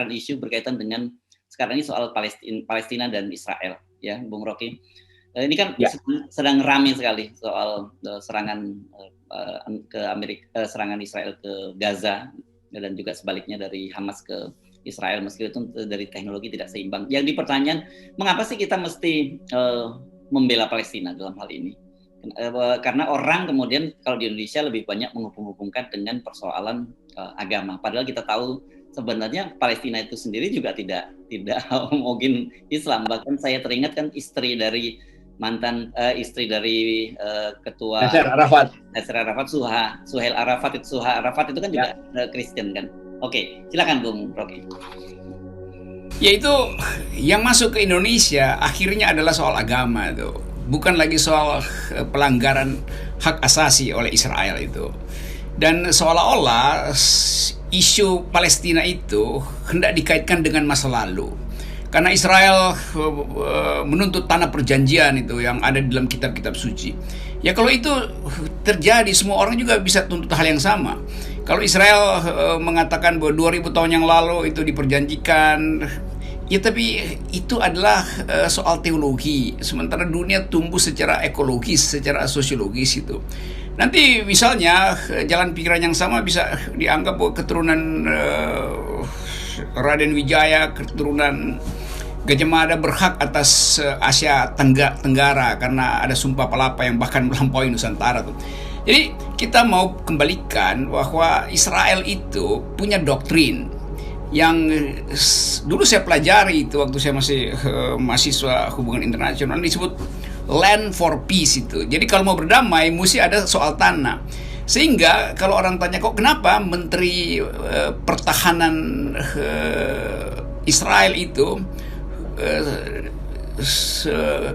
isu berkaitan dengan sekarang ini soal Palestina dan Israel, ya, Bung Rocky. Ini kan sedang ramai sekali soal serangan ke Amerika, serangan Israel ke Gaza dan juga sebaliknya dari Hamas ke Israel, meski itu dari teknologi tidak seimbang. Yang dipertanyakan, mengapa sih kita mesti membela Palestina dalam hal ini? Karena orang kemudian kalau di Indonesia lebih banyak menghubung-hubungkan dengan persoalan agama. Padahal kita tahu sebenarnya Palestina itu sendiri juga tidak homogen Islam. Bahkan saya teringat kan istri dari ketua Yasser Arafat, Suhail Arafat itu kan juga Kristen kan. Oke, silakan Bung Rocky. Yaitu yang masuk ke Indonesia akhirnya adalah soal agama tuh, bukan lagi soal pelanggaran hak asasi oleh Israel itu. Dan seolah-olah isu Palestina itu hendak dikaitkan dengan masa lalu. Karena Israel menuntut tanah perjanjian itu yang ada di dalam kitab-kitab suci. Ya kalau itu terjadi, semua orang juga bisa tuntut hal yang sama. Kalau Israel mengatakan bahwa 2000 tahun yang lalu itu diperjanjikan, ya tapi itu adalah soal teologi. Sementara dunia tumbuh secara ekologis, secara sosiologis itu. Nanti misalnya jalan pikiran yang sama bisa dianggap bahwa keturunan Raden Wijaya, keturunan Gajah Mada berhak atas Asia Tenggara karena ada Sumpah Palapa yang bahkan melampaui Nusantara tuh. Jadi kita mau kembalikan bahwa Israel itu punya doktrin yang dulu saya pelajari itu waktu saya masih mahasiswa hubungan internasional, disebut land for peace itu. Jadi kalau mau berdamai mesti ada soal tanah. Sehingga kalau orang tanya kok kenapa Menteri Pertahanan Israel itu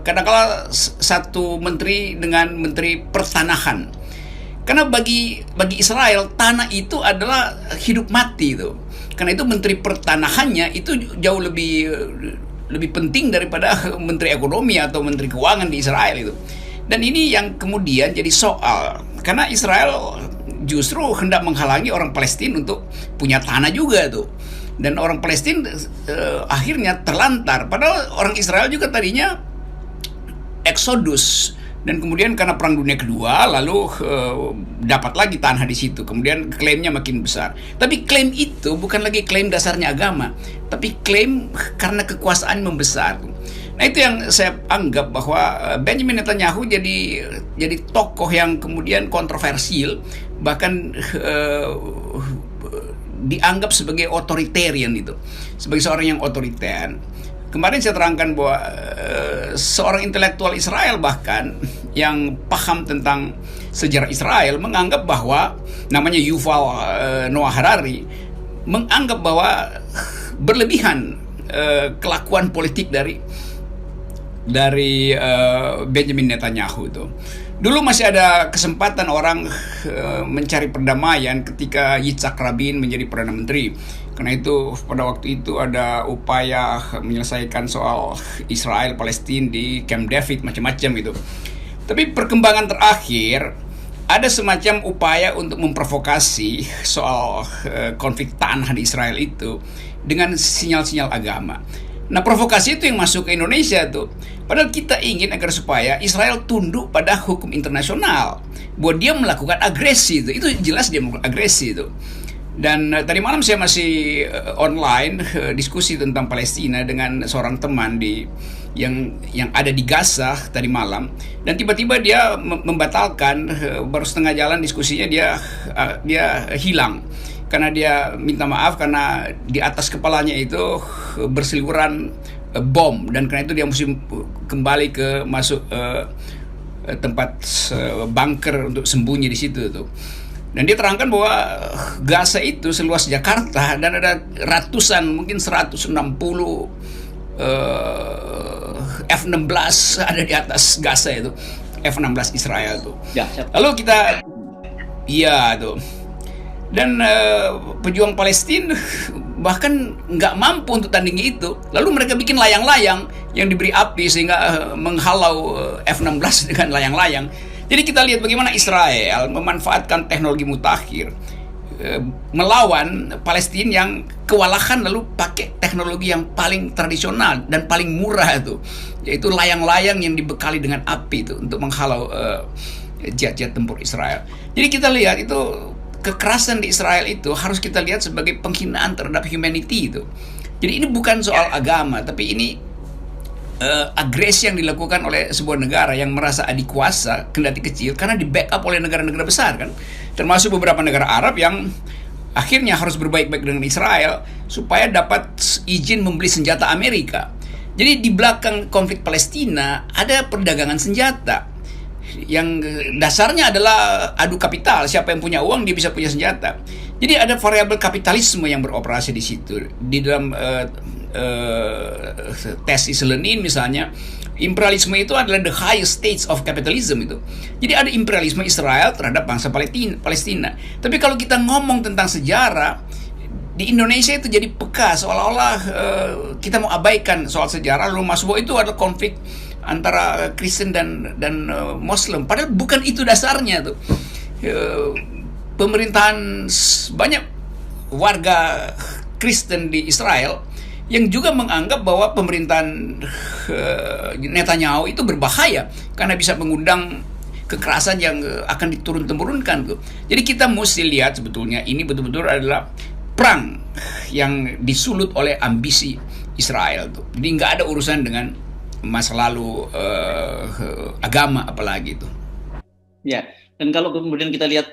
kadang-kala satu menteri dengan menteri pertanahan, karena bagi Israel tanah itu adalah hidup mati itu. Karena itu menteri pertanahannya itu jauh lebih penting daripada menteri ekonomi atau menteri keuangan di Israel itu. Dan ini yang kemudian jadi soal, karena Israel justru hendak menghalangi orang Palestina untuk punya tanah juga tuh. Dan orang Palestina akhirnya terlantar. Padahal orang Israel juga tadinya eksodus. Dan kemudian karena Perang Dunia Kedua lalu dapat lagi tanah di situ. Kemudian klaimnya makin besar. Tapi klaim itu bukan lagi klaim dasarnya agama, tapi klaim karena kekuasaan membesar. Nah itu yang saya anggap bahwa Benjamin Netanyahu jadi tokoh yang kemudian kontroversial, bahkan dianggap sebagai otoritarian itu, sebagai seorang yang otoriter. Kemarin saya terangkan bahwa seorang intelektual Israel bahkan yang paham tentang sejarah Israel menganggap bahwa, namanya Yuval Noah Harari, menganggap bahwa berlebihan kelakuan politik dari Benjamin Netanyahu itu. Dulu masih ada kesempatan orang mencari perdamaian ketika Yitzhak Rabin menjadi Perdana Menteri. Karena itu pada waktu itu ada upaya menyelesaikan soal Israel Palestina di Camp David, macam-macam itu. Tapi perkembangan terakhir ada semacam upaya untuk memprovokasi soal konflik tanah di Israel itu dengan sinyal-sinyal agama. Nah provokasi itu yang masuk ke Indonesia tuh. Padahal kita ingin agar supaya Israel tunduk pada hukum internasional, bahwa dia melakukan agresi itu jelas dia melakukan agresi itu. Dan tadi malam saya masih online diskusi tentang Palestina dengan seorang teman yang ada di Gaza tadi malam, dan tiba-tiba dia membatalkan, baru setengah jalan diskusinya dia hilang. Karena dia minta maaf karena di atas kepalanya itu berseliweran bom, dan karena itu dia mesti kembali masuk tempat bunker untuk sembunyi di situ tuh. Dan dia terangkan bahwa Gaza itu seluas Jakarta dan ada ratusan, mungkin 160 F-16 ada di atas Gaza itu, F-16 Israel tuh. Ya, lalu kita tuh. Dan pejuang Palestina bahkan nggak mampu untuk tandingi itu. Lalu mereka bikin layang-layang yang diberi api sehingga menghalau F-16 dengan layang-layang. Jadi kita lihat bagaimana Israel memanfaatkan teknologi mutakhir melawan Palestina yang kewalahan lalu pakai teknologi yang paling tradisional dan paling murah itu, yaitu layang-layang yang dibekali dengan api itu untuk menghalau jet-jet tempur Israel. Jadi kita lihat itu kekerasan di Israel itu harus kita lihat sebagai penghinaan terhadap humanity itu. Jadi ini bukan soal agama, tapi ini agresi yang dilakukan oleh sebuah negara yang merasa adik kuasa kendati kecil karena di backup oleh negara-negara besar kan, termasuk beberapa negara Arab yang akhirnya harus berbaik-baik dengan Israel supaya dapat izin membeli senjata Amerika. Jadi di belakang konflik Palestina ada perdagangan senjata yang dasarnya adalah adu kapital, siapa yang punya uang dia bisa punya senjata. Jadi ada variabel kapitalisme yang beroperasi di situ. Di dalam tesis Lenin misalnya, imperialisme itu adalah the highest stage of capitalism itu. Jadi ada imperialisme Israel terhadap bangsa Palestina. Tapi kalau kita ngomong tentang sejarah, di Indonesia itu jadi peka seolah-olah kita mau abaikan soal sejarah, lalu bahwa itu adalah konflik antara Kristen dan Muslim. Padahal bukan itu dasarnya tuh. Pemerintahan banyak warga Kristen di Israel yang juga menganggap bahwa pemerintahan Netanyahu itu berbahaya karena bisa mengundang kekerasan yang akan diturun-temurunkan tuh. Jadi kita mesti lihat sebetulnya ini betul-betul adalah perang yang disulut oleh ambisi Israel tuh. Jadi nggak ada urusan dengan masa lalu agama apalagi itu. Ya. Dan kalau kemudian kita lihat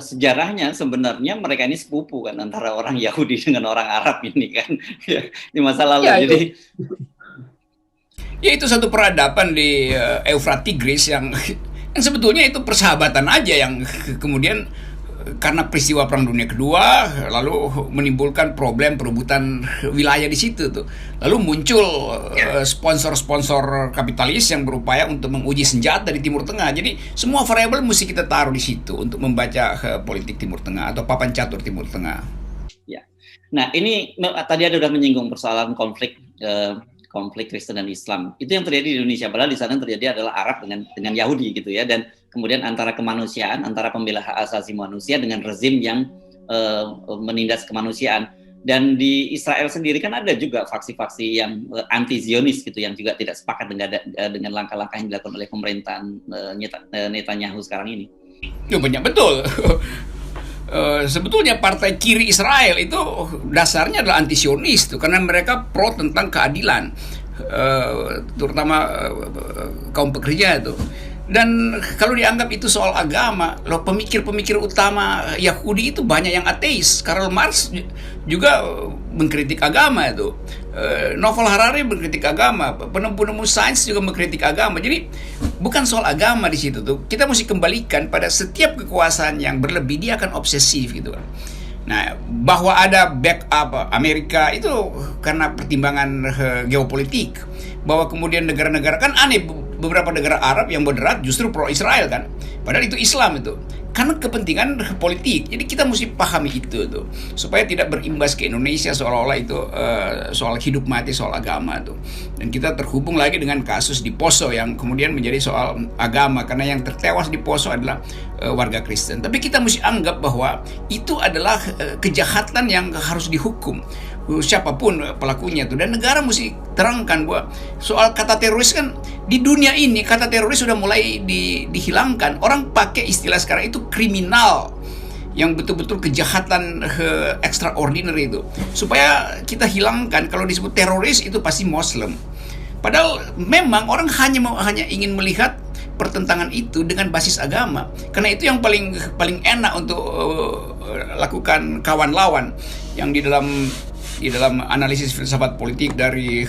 sejarahnya, sebenarnya mereka ini sepupu kan antara orang Yahudi dengan orang Arab ini kan, ya, di masa lalu. Ya, jadi itu satu peradaban di Eufrat Tigris yang sebetulnya itu persahabatan aja yang kemudian karena peristiwa Perang Dunia Kedua lalu menimbulkan problem perebutan wilayah di situ tuh. Lalu muncul sponsor-sponsor kapitalis yang berupaya untuk menguji senjata di Timur Tengah. Jadi semua variabel mesti kita taruh di situ untuk membaca politik Timur Tengah atau papan catur Timur Tengah. Ya. Nah, ini tadi ada udah menyinggung persoalan konflik Kristen dan Islam. Itu yang terjadi di Indonesia. Padahal di sana terjadi adalah Arab dengan Yahudi gitu ya. Dan kemudian antara kemanusiaan, antara pembela hak asasi manusia dengan rezim yang menindas kemanusiaan. Dan di Israel sendiri kan ada juga faksi-faksi yang anti-Zionis gitu, yang juga tidak sepakat dengan langkah-langkah yang dilakukan oleh pemerintahan Netanyahu sekarang ini. Ya, banyak betul. Sebetulnya partai kiri Israel itu dasarnya adalah anti-Sionis tuh, karena mereka pro tentang keadilan, terutama kaum pekerja itu. Dan kalau dianggap itu soal agama, loh, pemikir-pemikir utama Yahudi itu banyak yang ateis. Karl Marx juga mengkritik agama itu. Novel Harari mengkritik agama, penemu-penemu sains juga mengkritik agama. Jadi bukan soal agama di situ tuh. Kita mesti kembalikan pada setiap kekuasaan yang berlebih dia akan obsesif gitu kan. Nah, bahwa ada backup Amerika itu karena pertimbangan geopolitik. Bahwa kemudian negara-negara kan aneh, beberapa negara Arab yang moderat justru pro Israel kan. Padahal itu Islam itu. Karena kepentingan politik. Jadi kita mesti pahami itu tuh, supaya tidak berimbas ke Indonesia seolah-olah itu soal hidup mati, soal agama tuh. Dan kita terhubung lagi dengan kasus di Poso yang kemudian menjadi soal agama, karena yang tertewas di Poso adalah warga Kristen. Tapi kita mesti anggap bahwa itu adalah kejahatan yang harus dihukum, siapapun pelakunya tuh. Dan negara mesti terangkan bahwa soal kata teroris kan di dunia ini kata teroris sudah mulai dihilangkan. Orang pakai istilah sekarang itu kriminal, yang betul-betul kejahatan extraordinary itu, supaya kita hilangkan. Kalau disebut teroris itu pasti Muslim. Padahal memang orang hanya ingin melihat pertentangan itu dengan basis agama, karena itu yang paling enak untuk lakukan kawan lawan, yang di dalam analisis filsafat politik dari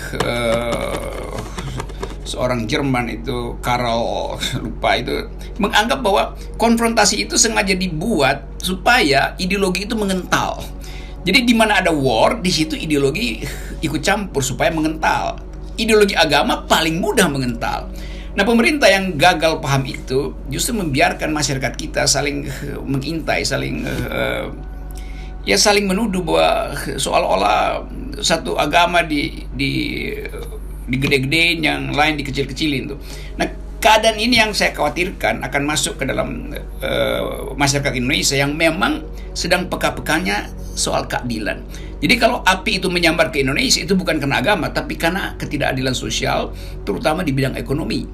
seorang Jerman itu Karl lupa itu menganggap bahwa konfrontasi itu sengaja dibuat supaya ideologi itu mengental. Jadi di mana ada war, di situ ideologi ikut campur supaya mengental. Ideologi agama paling mudah mengental. Nah, pemerintah yang gagal paham itu justru membiarkan masyarakat kita saling mengintai, saling menuduh bahwa seolah-olah satu agama digede-gedein, yang lain dikecil-kecilin tuh. Nah, keadaan ini yang saya khawatirkan akan masuk ke dalam masyarakat Indonesia yang memang sedang peka-pekanya soal keadilan. Jadi kalau api itu menyambar ke Indonesia itu bukan karena agama, tapi karena ketidakadilan sosial, terutama di bidang ekonomi.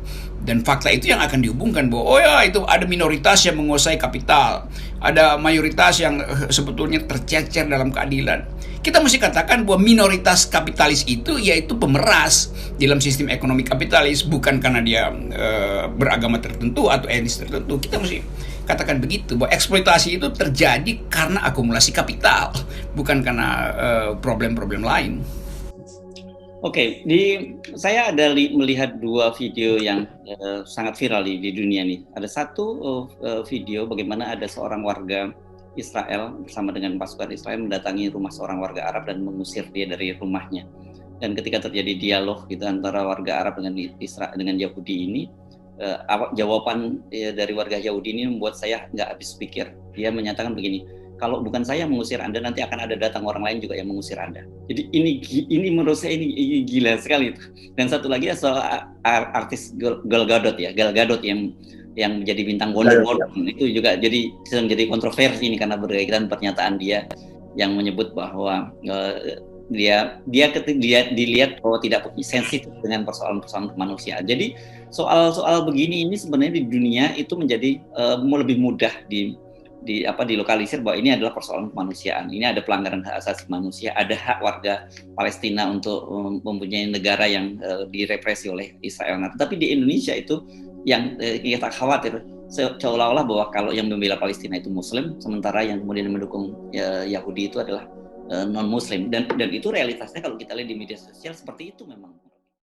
Dan fakta itu yang akan dihubungkan bahwa oh ya itu ada minoritas yang menguasai kapital, ada mayoritas yang sebetulnya tercecer dalam keadilan. Kita mesti katakan bahwa minoritas kapitalis itu yaitu pemeras dalam sistem ekonomi kapitalis, bukan karena dia beragama tertentu atau etnis tertentu. Kita mesti katakan begitu, bahwa eksploitasi itu terjadi karena akumulasi kapital, bukan karena problem-problem lain. Oke, saya ada melihat dua video yang sangat viral di dunia nih. Ada satu video bagaimana ada seorang warga Israel bersama dengan pasukan Israel mendatangi rumah seorang warga Arab dan mengusir dia dari rumahnya. Dan ketika terjadi dialog gitu antara warga Arab dengan Yahudi ini, jawaban dari warga Yahudi ini membuat saya nggak habis pikir. Dia menyatakan begini, kalau bukan saya mengusir Anda, nanti akan ada datang orang lain juga yang mengusir Anda. Jadi ini menurut saya ini gila sekali. Dan satu lagi soal artis Gal Gadot ya, Gal Gadot yang menjadi bintang Wonder Woman itu juga sedang jadi kontroversi ini karena berkaitan pernyataan dia yang menyebut bahwa dia dilihat bahwa tidak sensitif dengan persoalan-persoalan kemanusiaan. Jadi soal-soal begini ini sebenarnya di dunia itu menjadi lebih mudah dilokalisir bahwa ini adalah persoalan kemanusiaan. Ini ada pelanggaran hak asasi manusia, ada hak warga Palestina untuk mempunyai negara yang direpresi oleh Israel. Nah, tetapi di Indonesia itu yang kita khawatir seolah-olah bahwa kalau yang membela Palestina itu Muslim, sementara yang kemudian mendukung Yahudi itu adalah non-Muslim. Dan itu realitasnya kalau kita lihat di media sosial seperti itu memang.